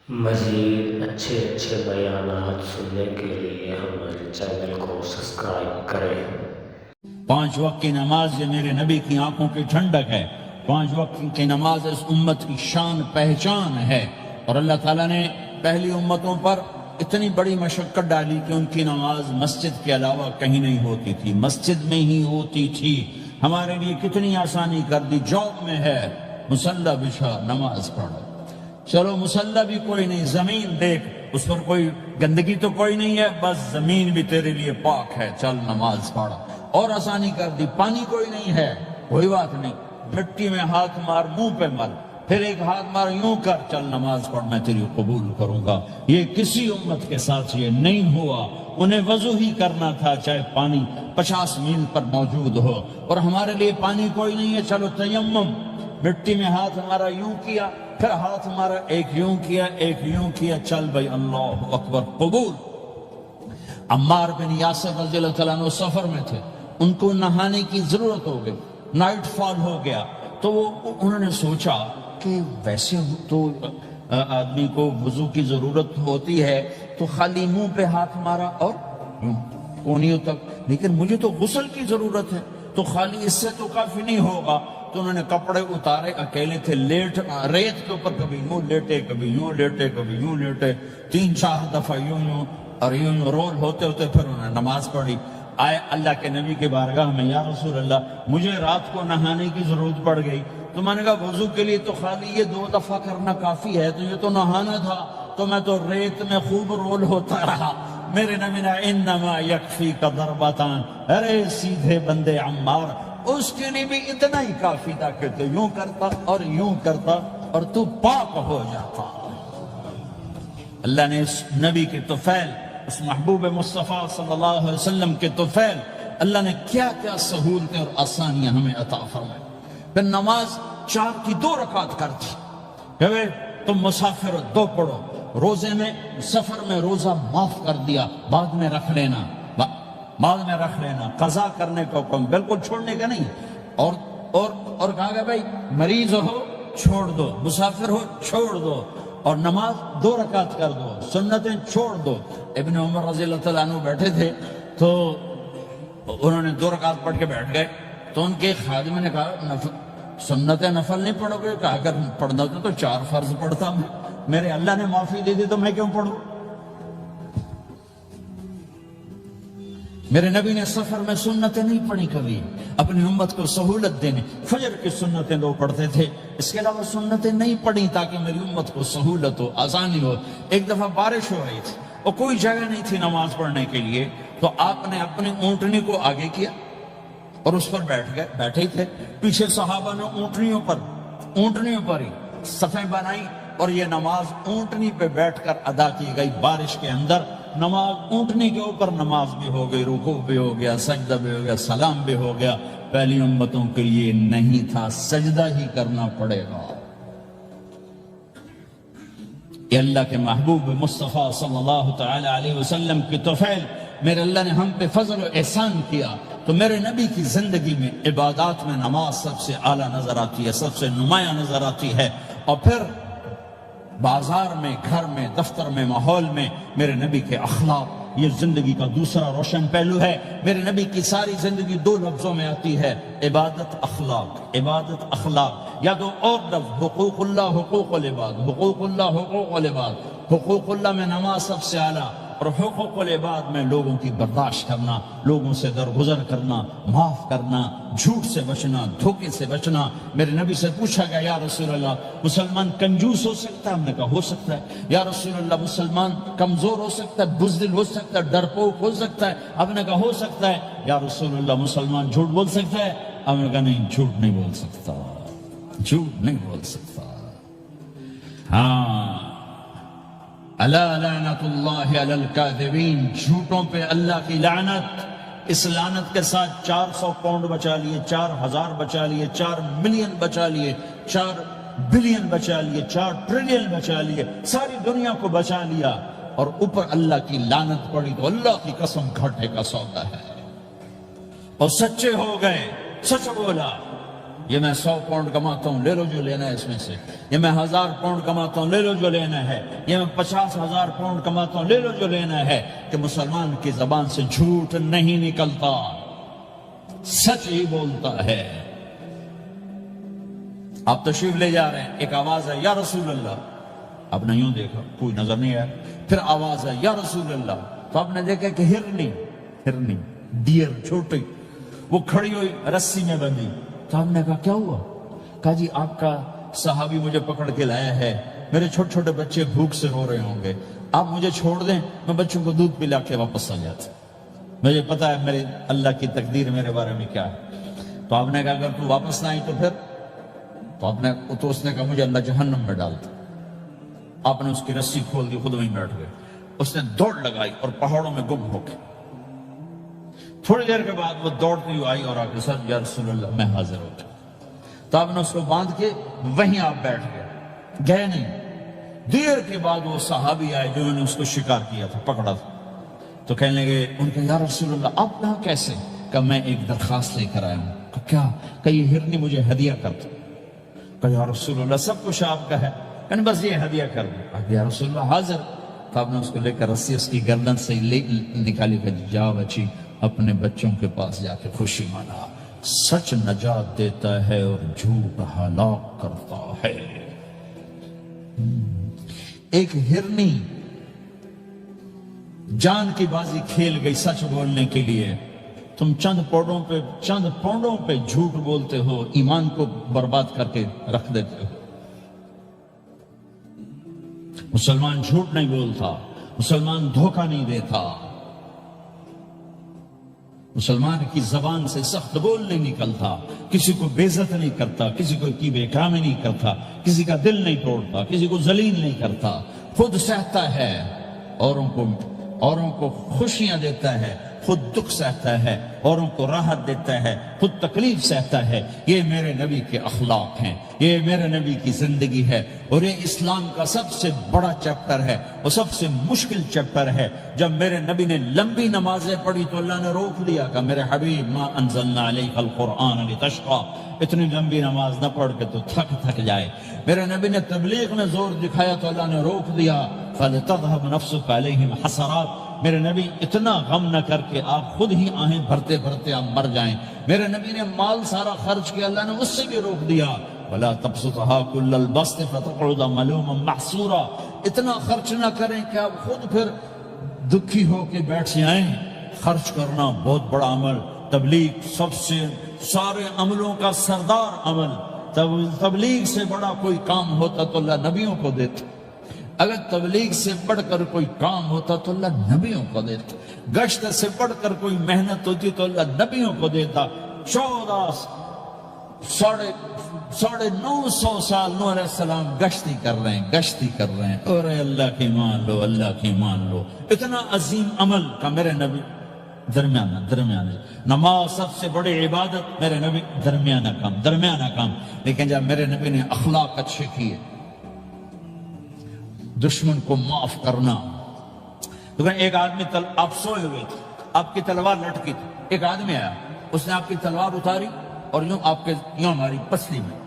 مزید اچھے بیانات سننے کے لیے ہمارے چینل کو سبسکرائب کریں۔ 5 وقت کی نماز یہ میرے نبی کی آنکھوں کی ٹھنڈک ہے۔ 5 وقت کی نماز اس امت کی شان پہچان ہے، اور اللہ تعالیٰ نے پہلی امتوں پر اتنی بڑی مشقت ڈالی کہ ان کی نماز مسجد کے علاوہ کہیں نہیں ہوتی تھی، مسجد میں ہی ہوتی تھی۔ ہمارے لیے کتنی آسانی کر دی، جاب میں ہے مصلی بچھا نماز پڑھو، چلو مصلی بھی کوئی نہیں، زمین دیکھ اس پر کوئی گندگی تو کوئی نہیں ہے، بس زمین بھی تیرے لیے پاک ہے، چل نماز پڑھ۔ اور آسانی کر دی، پانی کوئی نہیں ہے، کوئی بات نہیں، مٹی میں ہاتھ مار، منہ پہ مل، پھر ایک ہاتھ مار، یوں کر، چل نماز پڑھ، میں تیری قبول کروں گا۔ یہ کسی امت کے ساتھ یہ نہیں ہوا، انہیں وضو ہی کرنا تھا چاہے پانی 50 میل پر موجود ہو، اور ہمارے لیے پانی کوئی نہیں ہے، چلو تیمم، مٹی میں ہاتھ ہمارا یوں کیا، پھر ہاتھ ہمارا ایک یوں کیا، ایک یوں کیا، چل بھائی اللہ اکبر قبول۔ عمار بن یاسر رضی اللہ تعالیٰ عنہ سفر میں تھے، ان کو نہانے کی ضرورت ہو گئی، نائٹ فال ہو گیا، تو انہوں نے سوچا کہ ویسے تو آدمی کو وضو کی ضرورت ہوتی ہے تو خالی منہ پہ ہاتھ مارا اور کونیوں تک، لیکن مجھے تو غسل کی ضرورت ہے، تو خالی اس سے تو کافی نہیں ہوگا۔ تو انہوں نے کپڑے اتارے، اکیلے تھے، ریت کے اوپر کبھی یوں لیٹے، کبھی یوں لیٹے، کبھی یوں لیٹے، 3-4 دفعہ یوں یوں اور یوں یوں رول ہوتے ہوتے پھر انہوں نے نماز پڑھی۔ آئے اللہ کے نبی کے بارگاہ میں، یا رسول اللہ مجھے رات کو نہانے کی ضرورت پڑ گئی، تو میں نے کہا وضو کے لیے تو خالی یہ 2 دفعہ کرنا کافی ہے، تو یہ تو نہانا تھا، تو میں تو ریت میں خوب رول ہوتا رہا۔ میرے نبی نے انما یکفیک ضربتان، ارے سیدھے بندے عمار، اس کے لیے بھی اتنا ہی کافی تھا کہ تو یوں کرتا اور یوں کرتا اور تو پاک ہو جاتا۔ اللہ نے اس نبی کے طفیل، اس محبوب مصطفیٰ صلی اللہ علیہ وسلم کے طفیل، اللہ نے کیا کیا سہولتیں اور آسانیاں ہمیں عطا فرمائیں۔ پھر نماز 4 کی 2 رکعت کر دی کہ تم مسافر ہو 2 پڑھو، روزے میں سفر میں روزہ معاف کر دیا، بعد میں رکھ لینا، بعد میں رکھ لینا، قضا کرنے کو حکم، بالکل چھوڑنے کا نہیں، اور کہا گیا بھائی مریض ہو چھوڑ دو، مسافر ہو چھوڑ دو، اور نماز 2 رکعت کر دو، سنتیں چھوڑ دو۔ ابن عمر رضی اللہ تعالیٰ عنہ بیٹھے تھے، تو انہوں نے 2 رکعت پڑھ کے بیٹھ گئے، تو ان کے خادم نے کہا سنتیں نفل نہیں پڑھو گے؟ کہا اگر پڑھنا تو 4 فرض پڑھتا ہوں، میرے اللہ نے معافی دے دی تو میں کیوں پڑھوں؟ میرے نبی نے سفر میں سنتیں نہیں پڑھی کبھی، اپنی امت کو سہولت دینے، فجر کی سنتیں 2 پڑھتے تھے، اس کے علاوہ سنتیں نہیں پڑھی تاکہ میری امت کو سہولت ہو، آسانی ہو۔ ایک دفعہ بارش ہو رہی تھی اور کوئی جگہ نہیں تھی نماز پڑھنے کے لیے، تو آپ نے اپنی اونٹنی کو آگے کیا اور اس پر بیٹھ گئے، بیٹھے ہی تھے، پیچھے صحابہ نے اونٹنیوں پر ہی صفیں بنائی، اور یہ نماز اونٹنی پہ بیٹھ کر ادا کی گئی۔ بارش کے اندر نماز اونٹنی کے اوپر نماز بھی ہو گئی، رکوع بھی ہو گیا، سجدہ بھی ہو گیا، سلام بھی ہو گیا۔ پہلی امتوں کے لیے نہیں تھا، سجدہ ہی کرنا پڑے گا۔ یہ اللہ کے محبوب مصطفیٰ صلی اللہ تعالی علیہ وسلم کی طفیل، میرے اللہ نے ہم پہ فضل و احسان کیا، تو میرے نبی کی زندگی میں عبادات میں نماز سب سے اعلیٰ نظر آتی ہے، سب سے نمایاں نظر آتی ہے، اور پھر بازار میں، گھر میں، دفتر میں، ماحول میں میرے نبی کے اخلاق، یہ زندگی کا دوسرا روشن پہلو ہے۔ میرے نبی کی ساری زندگی 2 لفظوں میں آتی ہے، عبادت اخلاق، عبادت اخلاق، یا 2 اور لفظ، حقوق اللہ حقوق العباد، حقوق اللہ حقوق العباد۔ حقوق اللہ میں نماز سب سے اعلیٰ، اور حقوق العباد میں لوگوں کی برداشت کرنا، لوگوں سے درگزر کرنا، معاف کرنا، جھوٹ سے بچنا، دھوکے سے بچنا۔ میرے نبی سے پوچھا گیا یا رسول اللہ مسلمان کنجوس ہو سکتا ہے؟ ہم نے کہا ہو سکتا ہے۔ یا رسول اللہ مسلمان کمزور ہو سکتا ہے، بزدل ہو سکتا ہے، ڈرپوک ہو سکتا ہے؟ ہم نے کہا ہو سکتا ہے۔ یا رسول اللہ مسلمان جھوٹ بول سکتا ہے؟ ہم نے کہا نہیں، جھوٹ نہیں بول سکتا، جھوٹ نہیں بول سکتا۔ ہاں، الا لعنت اللہ علی الکاذبین، جھوٹوں پہ اللہ کی لعنت۔ اس لعنت کے ساتھ 400 پاؤنڈ بچا لیے، 4000 بچا لیے، 4 ملین بچا لیے، 4 بلین بچا لیے، 4 ٹریلین بچا لیے، ساری دنیا کو بچا لیا، اور اوپر اللہ کی لعنت پڑی تو اللہ کی قسم گھاٹے کا سودا ہے۔ اور سچے ہو گئے، سچ بولا، یہ میں 100 پاؤنڈ کماتا ہوں، لے لو جو لینا ہے اس میں سے، یہ میں 1000 پاؤنڈ کماتا ہوں، لے لو جو لینا ہے، یہ میں 50,000 پاؤنڈ کماتا ہوں، لے لو جو لینا ہے، کہ مسلمان کی زبان سے جھوٹ نہیں نکلتا، سچ ہی بولتا ہے۔ آپ تشریف لے جا رہے ہیں، ایک آواز ہے یا رسول اللہ، آپ نے یوں دیکھا کوئی نظر نہیں آیا، پھر آواز ہے یا رسول اللہ، تو آپ نے دیکھا کہ ہرنی ڈیر چھوٹی وہ کھڑی ہوئی رسی میں بندھی، تو آپ نے کہا کیا ہوا؟ کہا جی آپ کا صحابی مجھے پکڑ کے لایا ہے، میرے چھوٹے چھوٹے بچے بھوک سے رو رہے ہوں گے، آپ مجھے چھوڑ دیں، میں بچوں کو دودھ پلا کے واپس آ جاتا، مجھے پتا ہے میرے اللہ کی تقدیر میرے بارے میں کیا ہے۔ تو آپ نے کہا اگر تو واپس نہ آئی تو پھر؟ تو اس نے کہا مجھے اللہ جہنم میں ڈال دے۔ آپ نے اس کی رسی کھول دی، خود وہیں بیٹھ گئے، اس نے دوڑ لگائی اور پہاڑوں میں گم ہو گئے۔ تھوڑی دیر کے بعد وہ دوڑتی ہوئی آئی اور آ کے سر یا رسول اللہ میں حاضر ہو گیا، تو آپ نے اس کو باندھ کے وہیں آپ بیٹھ گئے نہیں۔ دیر کے بعد وہ صحابی آئے جنہوں نے اس کو شکار کیا تھا، پکڑا تھا، تو کہنے لگے ان کے یا رسول اللہ آپ یہاں کیسے؟ کہ میں ایک درخواست لے کر آیا ہوں۔ کہ کیا؟ کہ یہ ہرنی مجھے ہدیہ کر دو۔ کہ یا رسول اللہ سب کچھ آپ کا ہے، یعنی بس یہ ہدیہ کر دو۔ کہ یا رسول اللہ حاضر۔ تو آپ نے اس کو لے کر رسی اس کی گردن سے نکالی کہ جا بچی اپنے بچوں کے پاس جا کے خوشی منا، سچ نجات دیتا ہے اور جھوٹ ہلاک کرتا ہے۔ ایک ہرنی جان کی بازی کھیل گئی سچ بولنے کے لیے، تم چند پونڈوں پہ جھوٹ بولتے ہو، ایمان کو برباد کر کے رکھ دیتے ہو۔ مسلمان جھوٹ نہیں بولتا، مسلمان دھوکہ نہیں دیتا، مسلمان کی زبان سے سخت بول نہیں نکلتا، کسی کو بے عزت نہیں کرتا، کسی کو کی بے اکرامی نہیں کرتا، کسی کا دل نہیں توڑتا، کسی کو ذلیل نہیں کرتا، خود سہتا ہے، اوروں کو خوشیاں دیتا ہے، خود دکھ سہتا ہے، اوروں کو راحت دیتا ہے، خود تکلیف سہتا ہے۔ یہ میرے نبی کے اخلاق ہیں، یہ میرے نبی کی زندگی ہے، اور یہ اسلام کا سب سے بڑا چیپٹر ہے اور سب سے مشکل چیپٹر ہے۔ جب میرے نبی نے لمبی نمازیں پڑھی تو اللہ نے روک دیا کہ میرے حبیب ما انزلنا علیک القرآن لتشقی، اتنی لمبی نماز نہ پڑھ کے تو تھک جائے۔ میرے نبی نے تبلیغ میں زور دکھایا تو اللہ نے روک دیا، فَلْتَذْهَبْ نَفْسُكَ عَلَيْهِمْ حَسَرَاتٍ، میرے نبی اتنا غم نہ کر کے آپ خود ہی آہیں بھرتے بھرتے آپ مر جائیں۔ میرے نبی نے مال سارا خرچ کیا، اللہ نے اس سے بھی روک دیا، وَلَا تَبْسُطْهَا كُلَّ الْبَسْطِ فَتَقْعُدَ مَلُومًا مَحْسُورًا، اتنا خرچ نہ کریں کہ آپ خود پھر دکھی ہو کے بیٹھ جائیں۔ خرچ کرنا بہت بڑا عمل، تبلیغ سب سے سارے عملوں کا سردار عمل، تبلیغ سے بڑا کوئی کام ہوتا تو اللہ نبیوں کو دیتا، اگر تبلیغ سے بڑھ کر کوئی کام ہوتا تو اللہ نبیوں کو دیتا، گشت سے بڑھ کر کوئی محنت ہوتی تو اللہ نبیوں کو دیتا۔ 950 سال نوح علیہ السلام گشتی کر رہے ہیں، اور اللہ کی مان لو، اللہ کی مان لو، اتنا عظیم عمل کا میرے نبی درمیانہ نماز سب سے بڑی عبادت، میرے نبی درمیانہ کام، لیکن جب میرے نبی نے اخلاق اچھے کیے، دشمن کو معاف کرنا، تو ایک آدمی آپ سوئے ہوئے تھے، آپ کی تلوار لٹکی تھی، ایک آدمی آیا، اس نے آپ کی تلوار اتاری اور یوں ماری پسلی میں،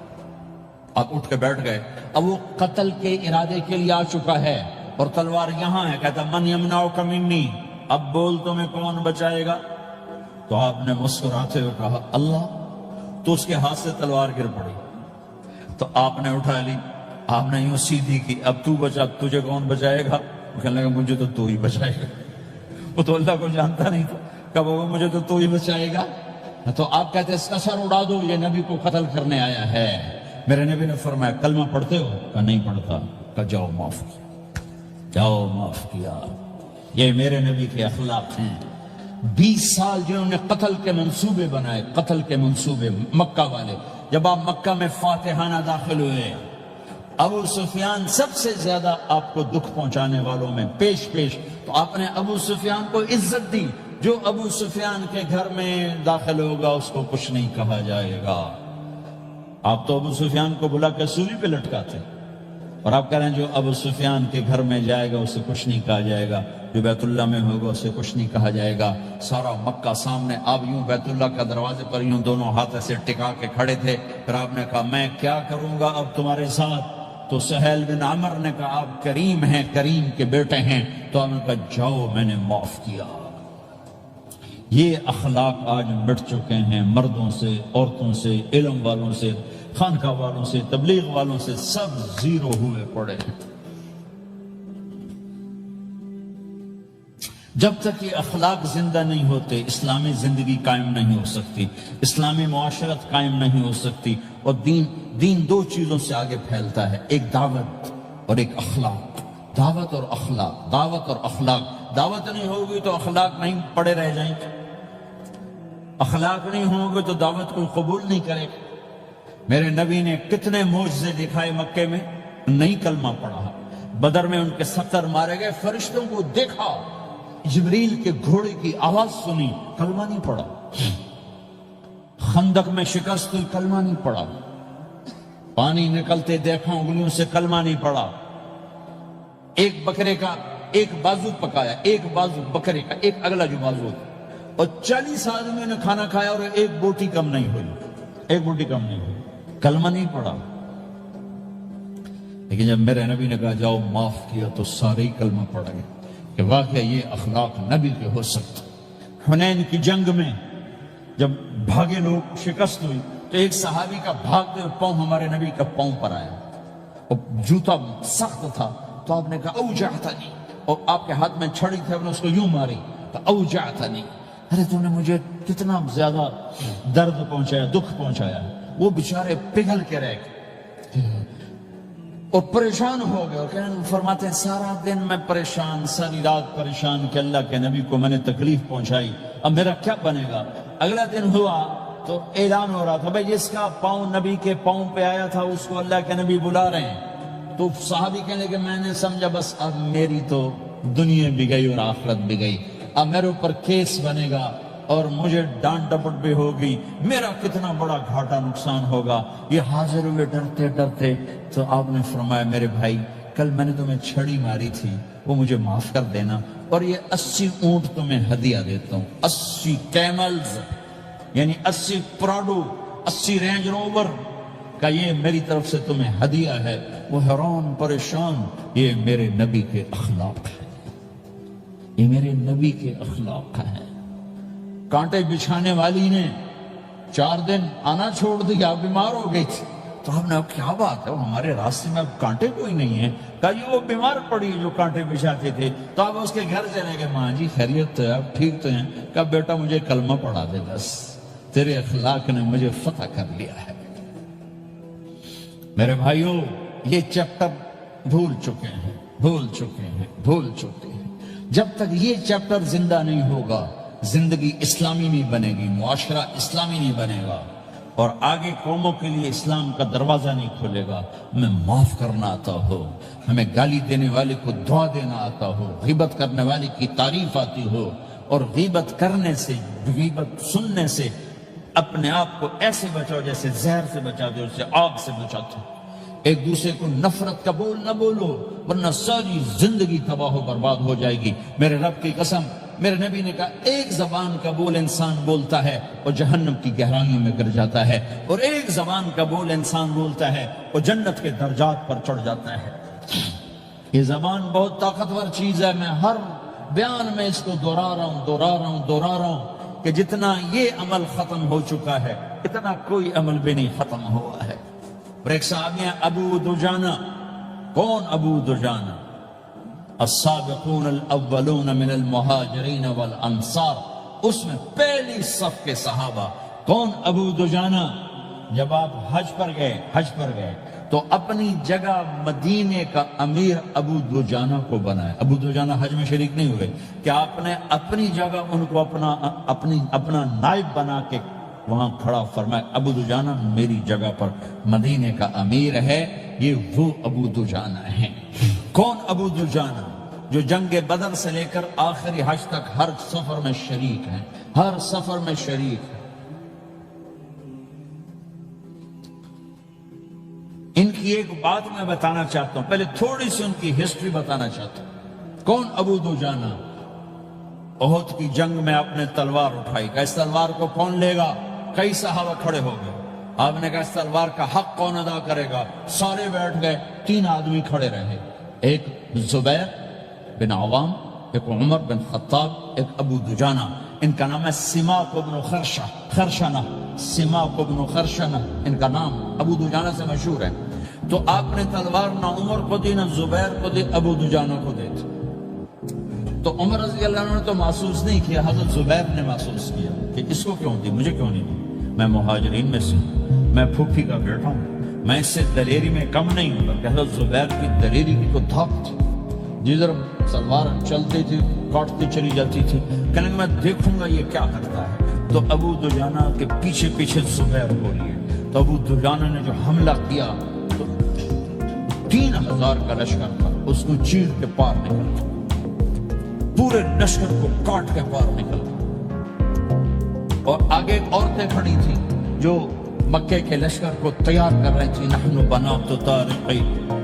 آپ اٹھ کے بیٹھ گئے۔ اب وہ قتل کے ارادے کے لیے آ چکا ہے اور تلوار یہاں ہے، کہتا من یمنعک منی، اب بول تمہیں کون بچائے گا؟ تو آپ نے مسکراتے ہوئے کہا اللہ، تو اس کے ہاتھ سے تلوار گر پڑی، تو آپ نے اٹھا لی، آپ نے یوں سیدھی کی، اب تو بچا، تجھے کون بچائے گا؟ وہ کہنے لگا مجھے تو ہی بچائے گا، وہ تو اللہ کو جانتا نہیں تھا، کہ بابا مجھے تو ہی بچائے گا۔ تو آپ کہتے ہیں اس کا سر اڑا دو، یہ نبی کو قتل کرنے آیا ہے۔ میرے نبی نے فرمایا کلمہ پڑھتے ہو؟ کہا نہیں پڑھتا۔ کہا جاؤ معاف کیا۔ یہ میرے نبی کے اخلاق ہیں۔ 20 سال جنہوں نے قتل کے منصوبے بنائے، قتل کے منصوبے، مکہ والے، جب آپ مکہ میں فاتحانہ داخل ہوئے، ابو سفیان سب سے زیادہ آپ کو دکھ پہنچانے والوں میں پیش، تو آپ نے ابو سفیان کو عزت دی۔ جو ابو سفیان کے گھر میں داخل ہوگا اس کو کچھ نہیں کہا جائے گا۔ آپ تو ابو سفیان کو بلا کے سولی پہ لٹکاتے، اور آپ کہہ رہے ہیں جو ابو سفیان کے گھر میں جائے گا اسے کچھ نہیں کہا جائے گا۔ جو بیت اللہ میں ہوگا اسے کچھ نہیں کہا جائے گا. سارا مکہ سامنے. آپ یوں بیت اللہ کا دروازے پر یوں دونوں ہاتھ ایسے ٹکا کے کھڑے تھے. پھر آپ نے کہا میں کیا کروں گا اب تمہارے ساتھ؟ تو سہیل بن عمر نے کہا آپ کریم ہیں، کریم کے بیٹے ہیں. تو آپ نے کہا جاؤ میں نے معاف کیا. یہ اخلاق آج مٹ چکے ہیں. مردوں سے، عورتوں سے، علم والوں سے، خانقاہ والوں سے، تبلیغ والوں سے، سب زیرو ہوئے پڑے ہیں. جب تک یہ اخلاق زندہ نہیں ہوتے اسلامی زندگی قائم نہیں ہو سکتی، اسلامی معاشرت قائم نہیں ہو سکتی. اور دین دو چیزوں سے آگے پھیلتا ہے، ایک دعوت اور ایک اخلاق. دعوت اور اخلاق، دعوت اور اخلاق. دعوت نہیں ہوگی تو اخلاق نہیں پڑے رہ جائیں گے. اخلاق نہیں ہوں گے تو دعوت کوئی قبول نہیں کرے گا. میرے نبی نے کتنے معجزے دکھائے مکے میں، نہیں کلمہ پڑھا. بدر میں ان کے 70 مارے گئے. فرشتوں کو دیکھا، جبریل کے گھوڑے کی آواز سنی، کلمہ نہیں پڑھا. خندق میں شکست ہوئی، کلمہ نہیں پڑھا. پانی نکلتے دیکھا انگلیوں سے، کلمہ نہیں پڑھا. ایک بکرے کا ایک بازو پکایا، ایک بازو بکرے کا، ایک اگلا جو بازو ہوتا، اور 40 آدمیوں نے کھانا کھایا اور ایک بوٹی کم نہیں ہوئی. ایک بوٹی کم نہیں ہوئی، کلمہ نہیں پڑھا. لیکن جب میرے نبی نے کہا جاؤ معاف کیا تو سارے ہی کلمہ پڑھ گئے کہ واقعہ یہ اخلاق نبی کے ہو سکتا. حنین کی جنگ میں جب بھاگے لوگ، شکست ہوئی، تو ایک صحابی کا بھاگتے ہوئے پاؤں ہمارے نبی کا پاؤں پر آیا اور جوتا سخت تھا. تو آپ نے کہا اوجعتنی، اور آپ کے ہاتھ میں چھڑی تھی، آپ نے اس کو یوں ماری تو اوجعتنی. ارے تو نے مجھے کتنا زیادہ درد پہنچایا، دکھ پہنچایا. وہ بیچارے پگھل کے رہ گئے اور پریشان ہو گئے. اور فرماتے ہیں سارا دن میں پریشان، ساری رات پریشان کہ اللہ کے نبی کو میں نے تکلیف پہنچائی، اب میرا کیا بنے گا. اگلا دن ہوا تو اعلان ہو رہا تھا بھئی جس کا پاؤں نبی کے پاؤں پہ آیا تھا اس کو اللہ کے نبی بلا رہے ہیں. تو صحابی کہنے کہ میں نے سمجھا بس اب میری تو دنیا بھی گئی اور آخرت بھی گئی، اب میرے اوپر کیس بنے گا اور مجھے ڈانٹ ڈپٹ بھی ہوگی، میرا کتنا بڑا گھاٹا نقصان ہوگا. یہ حاضر ہوئے ڈرتے ڈرتے. تو آپ نے فرمایا میرے بھائی کل میں نے تمہیں چھڑی ماری تھی، وہ مجھے معاف کر دینا، اور یہ 80 اونٹ تمہیں ہدیہ دیتا ہوں. 80 کیملز یعنی 80 پراڈو، 80 رینج روور کا یہ میری طرف سے تمہیں ہدیہ ہے. وہ حیران پریشان. یہ میرے نبی کے اخلاق ہے، یہ میرے نبی کے اخلاق ہے. کانٹے بچھانے والی نے 4 دن آنا چھوڑ دیا، بیمار ہو گئی تھی. تو ہم نے کیا بات ہے، ہمارے راستے میں اب کانٹے کوئی نہیں ہے. کہا یہ وہ بیمار پڑی جو کانٹے بچھاتے تھے. تو آپ اس کے گھر چلے گئے، ماں جی خیریت تو ہے، آپ ٹھیک تو ہیں؟ کہا بیٹا مجھے کلمہ پڑھا دے، بس تیرے اخلاق نے مجھے فتح کر لیا ہے. میرے بھائیوں یہ چیپٹر بھول چکے ہیں، بھول چکے ہیں، بھول چکے ہیں. جب تک یہ چیپٹر زندہ نہیں ہوگا زندگی اسلامی نہیں بنے گی، معاشرہ اسلامی نہیں بنے گا، اور آگے قوموں کے لیے اسلام کا دروازہ نہیں کھلے گا. ہمیں معاف کرنا آتا ہو، ہمیں گالی دینے والے کو دعا دینا آتا ہو، غیبت کرنے والے کی تعریف آتی ہو، اور غیبت کرنے سے، غیبت سننے سے اپنے آپ کو ایسے بچاؤ جیسے زہر سے بچاتے ہو، جیسے آگ سے بچاتے ہو. ایک دوسرے کو نفرت کا بول نہ بولو ورنہ ساری زندگی تباہ و برباد ہو جائے گی. میرے رب کی قسم، میرے نبی نے کہا ایک زبان کا بول انسان بولتا ہے اور جہنم کی گہرائیوں میں گر جاتا ہے، اور ایک زبان کا بول انسان بولتا ہے اور جنت کے درجات پر چڑھ جاتا ہے. یہ زبان بہت طاقتور چیز ہے. میں ہر بیان میں اس کو دہرا رہا ہوں کہ جتنا یہ عمل ختم ہو چکا ہے اتنا کوئی عمل بھی نہیں ختم ہوا ہے. اور ایک صحابی ہیں ابو دجانہ. کون ابو دجانہ؟ السابقون الاولون من المہاجرین والانصار، اس میں پہلی صف کے صحابہ. کون ابو دجانہ؟ جب آپ حج پر گئے تو اپنی جگہ مدینے کا امیر ابو دجانہ کو بنائے. ابو دجانہ حج میں شریک نہیں ہوئے کہ آپ نے اپنی جگہ ان کو اپنا نائب بنا کے وہاں کھڑا فرمایا ابو دجانہ میری جگہ پر مدینے کا امیر ہے. یہ وہ ابو دجانہ ہیں. کون ابو دجانہ؟ جو جنگ بدر سے لے کر آخری حج تک ہر سفر میں شریک ہیں، ہر سفر میں شریک ہیں. ان کی ایک بات میں بتانا چاہتا ہوں، پہلے تھوڑی سی ان کی ہسٹری بتانا چاہتا ہوں. کون ابو دجانہ؟ احد کی جنگ میں آپ نے تلوار اٹھائی، کہ اس تلوار کو کون لے گا؟ کئی صحابہ کھڑے ہو گئے۔ آپ نے کہا اس تلوار کا حق کون ادا کرے گا؟ سارے بیٹھ گئے، 3 آدمی کھڑے رہے، ایک زبیر بن عوام، ایک عمر بن خطاب، ایک ابو دجانہ۔ ان کا نام ہے سماک بن خرشنہ، سماک بن خرشنہ ان کا نام ابو دجانہ سے مشہور ہے۔ تو آپ نے تلوار نہ عمر کو دی، نہ زبیر کو دی، ابو دجانہ کو دی تھی۔ تو عمر رضی اللہ عنہ نے تو محسوس نہیں کیا، حضرت زبیر نے محسوس کیا کہ اس کو کیوں دی، مجھے کیوں نہیں دی؟ میں مہاجرین میں سے ہوں، میں پھوپھی کا بیٹا ہوں، میں اس سے دلیری میں کم نہیں ہوں۔ بلکہ حضرت زبیر کی دلیری کی تو دھاک تھی، جدھر سلوار چلتی تھی کاٹتی چلی جاتی تھی، کہنے میں دیکھوں گا یہ کیا کرتا ہے۔ تو ابو دجانہ کے پیچھے پیچھے زبیر ہو رہی ہے۔ تو ابو دجانہ نے جو حملہ کیا تو 3000 کا لشکر تھا، اس کو چیر کے پار نکل، پورے لشکر کو کاٹ کے پار نکل۔ اور آگے عورتیں کھڑی تھیں جو مکے کے لشکر کو تیار کر رہی تھی۔ نحن بنات طارقی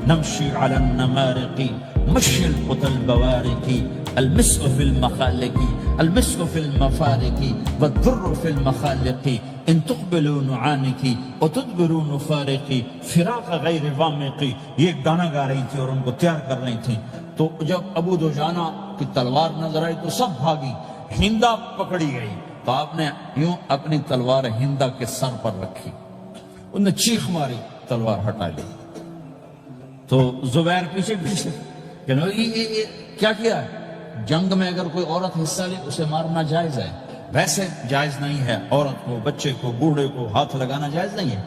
نمشی علی النمارقی مشی القتل بوارقی المسك في المخالق المسك في المفارق والضر في المخالق ان تقبلوا نعانقی وتدبروا نفارقی فراق غیر وامقی۔ یہ گانا گا رہی تھی اور ان کو تیار کر رہی تھی۔ تو جب ابو دجانہ کی تلوار نظر آئی تو سب بھاگی، ہندا پکڑی گئی۔ تو آپ نے یوں اپنی تلوار ہندا کے سر پر رکھی، انہوں نے چیخ ماری، تلوار ہٹا لی۔ تو زبیر پیچھے پیچھے کہ یہ کیا کیا ہے؟ جنگ میں اگر کوئی عورت حصہ لے اسے مارنا جائز ہے، ویسے جائز نہیں ہے، عورت کو، بچے کو، بوڑھے کو ہاتھ لگانا جائز نہیں ہے۔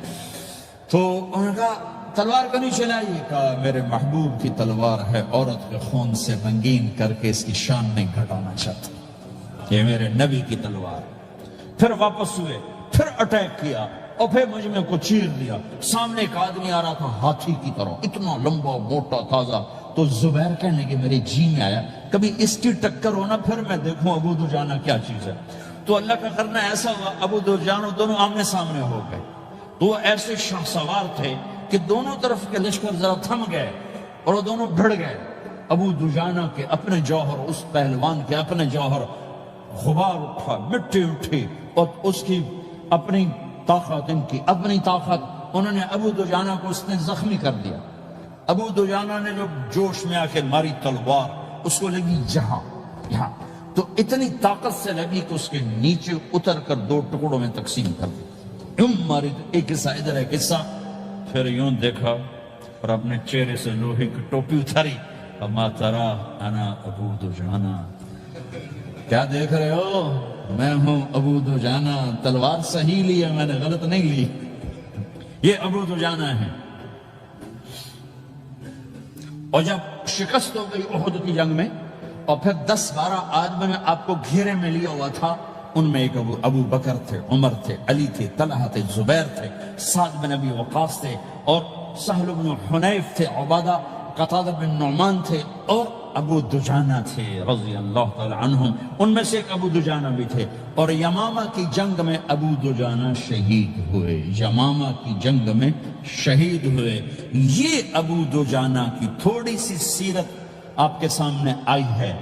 تو انہوں نے کہا تلوار کو نہیں چلائیے، کہا میرے محبوب کی تلوار ہے، عورت کے خون سے رنگین کر کے اس کی شان نہیں گھٹانا چاہتا، یہ میرے نبی کی تلوار۔ پھر واپس ہوئے، پھر اٹیک کیا اور پھر مجھ میں کو چیر دیا۔ سامنے ایک آدمی آ رہا تھا ہاتھی کی طرح، اتنا لمبا موٹا تازہ۔ تو زبیر کہنے لگے میرے جی میں آیا کبھی اس کی ٹکر ہونا، پھر میں دیکھوں ابو دجانہ کیا چیز ہے۔ تو اللہ کا کرنا ایسا ہوا، ابو دجانہ دونوں آمنے سامنے ہو گئے۔ تو وہ ایسے شاہ سوار تھے کہ دونوں طرف کے لشکر ذرا تھم گئے اور وہ دونوں بھڑ گئے۔ ابو دجانہ کے اپنے جوہر، اس پہلوان کے اپنے جوہر، غبار اٹھا، مٹی اٹھی، اور اس کی اپنی طاقت، ان کی اپنی طاقت، انہوں نے ابو دجانہ کو اس نے زخمی کر دیا۔ ابو دجانہ نے جو جوش میں آ کے ماری تلوار، اس کو لگی یہاں، تو اتنی طاقت سے لگی کہ اس کے نیچے اتر کر 2 ٹکڑوں میں تقسیم کر دی۔ یوں ماری، ایک حصہ ادھر ایک حصہ، پھر یوں دیکھا اور اپنے چہرے سے لوہے کی ٹوپی اتاری، اما ترا انا ابو دجانہ، کیا دیکھ رہے ہو؟ میں ہوں ابو دجانہ، تلوار صحیح لی ہے میں نے، غلط نہیں لی۔ یہ ابو دجانہ ہے۔ اور جب شکست ہو گئی احد کی جنگ میں، اور پھر 10-12 آدمی میں آپ کو گھیرے میں لیا ہوا تھا، ان میں ایک ابو بکر تھے، عمر تھے، علی تھے، طلحہ تھے، زبیر تھے، سعد بن ابی وقاص تھے، اور سہل بن حنیف تھے، عبادہ قتادہ بن نعمان تھے، اور ابو دجانہ تھے رضی اللہ تعالی عنہم۔ ان میں سے ایک ابو دجانہ بھی تھے۔ اور یمامہ کی جنگ میں ابو دجانہ شہید ہوئے، یمامہ کی جنگ میں شہید ہوئے۔ یہ ابو دجانہ کی تھوڑی سی سیرت آپ کے سامنے آئی ہے۔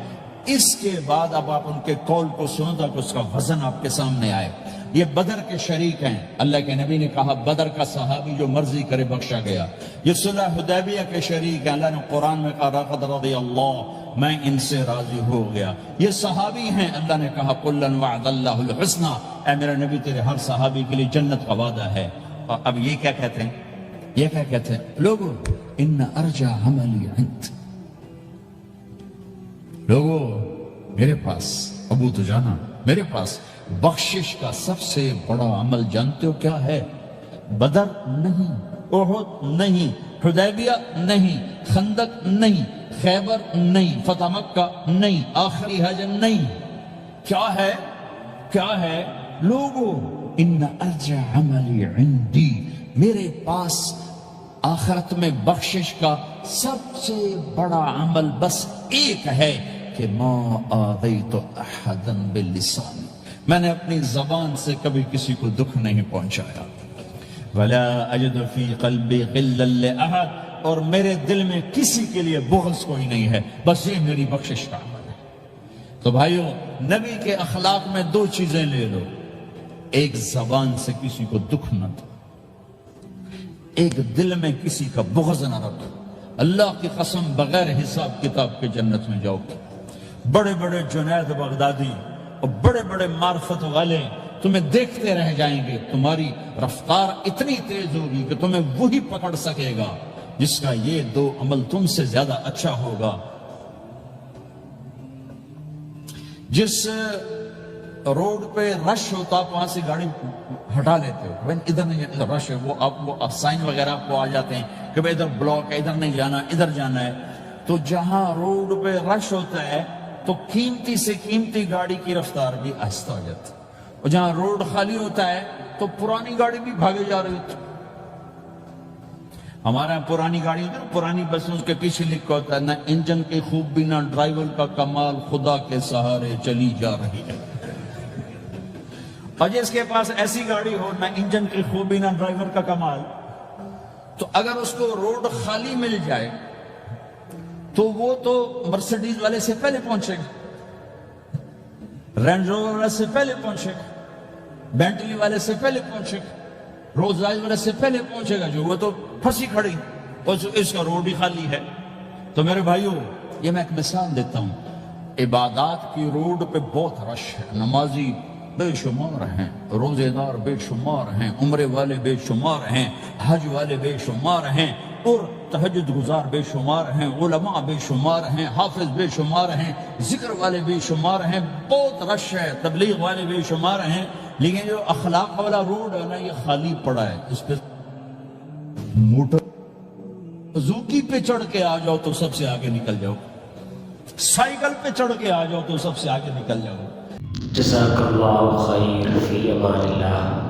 اس کے بعد اب آپ ان کے قول کو سنو تاکہ اس کا وزن آپ کے سامنے آئے۔ یہ بدر کے شریک ہیں، اللہ کے نبی نے کہا بدر کا صحابی جو مرضی کرے بخشا گیا۔ یہ صلح حدیبیہ کے شریک ہیں، اللہ نے قرآن میں کہا لقد رضی اللہ، میں ان سے راضی ہو گیا۔ یہ صحابی ہیں، اللہ نے کہا کلا وعد اللہ الحسنى، اے میرے نبی تیرے ہر صحابی کے لیے جنت کا وعدہ ہے۔ اور اب یہ کیا کہتے ہیں؟ یہ کیا کہتے ہیں لوگوں؟ ان ارجع عملی عند، لوگوں میرے پاس، ابو دجانہ میرے پاس بخشش کا سب سے بڑا عمل جانتے ہو کیا ہے؟ بدر نہیں، احد نہیں، حدیبیہ نہیں، خندق نہیں، خیبر نہیں، فتح مکہ نہیں، آخری حج نہیں۔ کیا ہے؟ کیا ہے لوگوں؟ ان ارجع عملی عندی، میرے پاس آخرت میں بخشش کا سب سے بڑا عمل بس ایک ہے کہ ما آذیت احدا باللسان، میں نے اپنی زبان سے کبھی کسی کو دکھ نہیں پہنچایا۔ ولا اجد فی قلبی غلا لاحد، اور میرے دل میں کسی کے لیے بغض کوئی نہیں ہے، بس یہ میری بخشش کا عمل ہے۔ تو بھائیو، نبی کے اخلاق میں دو چیزیں لے لو، ایک زبان سے کسی کو دکھ نہ دو، ایک دل میں کسی کا بغض نہ رکھو۔ اللہ کی قسم بغیر حساب کتاب کے جنت میں جاؤ گے۔ بڑے بڑے جنید بغدادی اور بڑے بڑے معرفت والے تمہیں دیکھتے رہ جائیں گے، تمہاری رفتار اتنی تیز ہوگی کہ تمہیں وہی پکڑ سکے گا جس کا یہ دو عمل تم سے زیادہ اچھا ہوگا۔ جس روڈ پہ رش ہوتا آپ وہاں سے گاڑی ہٹا لیتے ہو، ادھر نہیں، ادھر رش ہے، وہ آپ سائن وغیرہ آپ کو آ جاتے ہیں کہ بھئی ادھر بلاک ہے، ادھر نہیں جانا، ادھر جانا ہے۔ تو جہاں روڈ پہ رش ہوتا ہے تو قیمتی سے قیمتی گاڑی کی رفتار بھی آہستہ ہو جاتی ہے، اور جہاں روڈ خالی ہوتا ہے تو پرانی گاڑی بھی بھاگے جا رہی ہوتی ہے۔ ہمارے یہاں پرانی گاڑی ہوتی ہے، پرانی بس، اس کے پیچھے لکھا ہوتا ہے نہ انجن کی خوبی نہ ڈرائیور کا کمال، خدا کے سہارے چلی جا رہی ہے۔ اور جس کے پاس ایسی گاڑی ہو، نہ انجن کی خوبی نہ ڈرائیور کا کمال، تو اگر اس کو روڈ خالی مل جائے تو وہ تو مرسیڈیز والے سے پہلے پہنچے گا، رینج روور والے سے پہلے پہنچے گا، بینٹلی والے سے پہلے پہنچے گا، رولز رائس والے سے پہلے پہنچے گا، جو وہ تو پھنسی کھڑی اور اس کا روڈ ہی خالی ہے۔ تو میرے بھائیو، یہ میں ایک مثال دیتا ہوں، عبادات کی روڈ پہ بہت رش ہے، نمازی بے شمار ہیں، روزے دار بے شمار ہیں، عمرے والے بے شمار ہیں، حج والے بے شمار ہیں، اور تہجد گزار بے شمار ہیں، علماء بے شمار ہیں، حافظ بے شمار ہیں، ذکر والے بے شمار ہیں، بہت رش ہے، تبلیغ والے بے شمار ہیں، لیکن جو اخلاق والا روڈ ہے نا، یہ خالی پڑا ہے۔ اس پہ موٹر زوکی پہ چڑھ کے آ جاؤ تو سب سے آگے نکل جاؤ، سائیکل پہ چڑھ کے آ جاؤ تو سب سے آگے نکل جاؤ۔ جزاک اللہ خیر، فی امان اللہ۔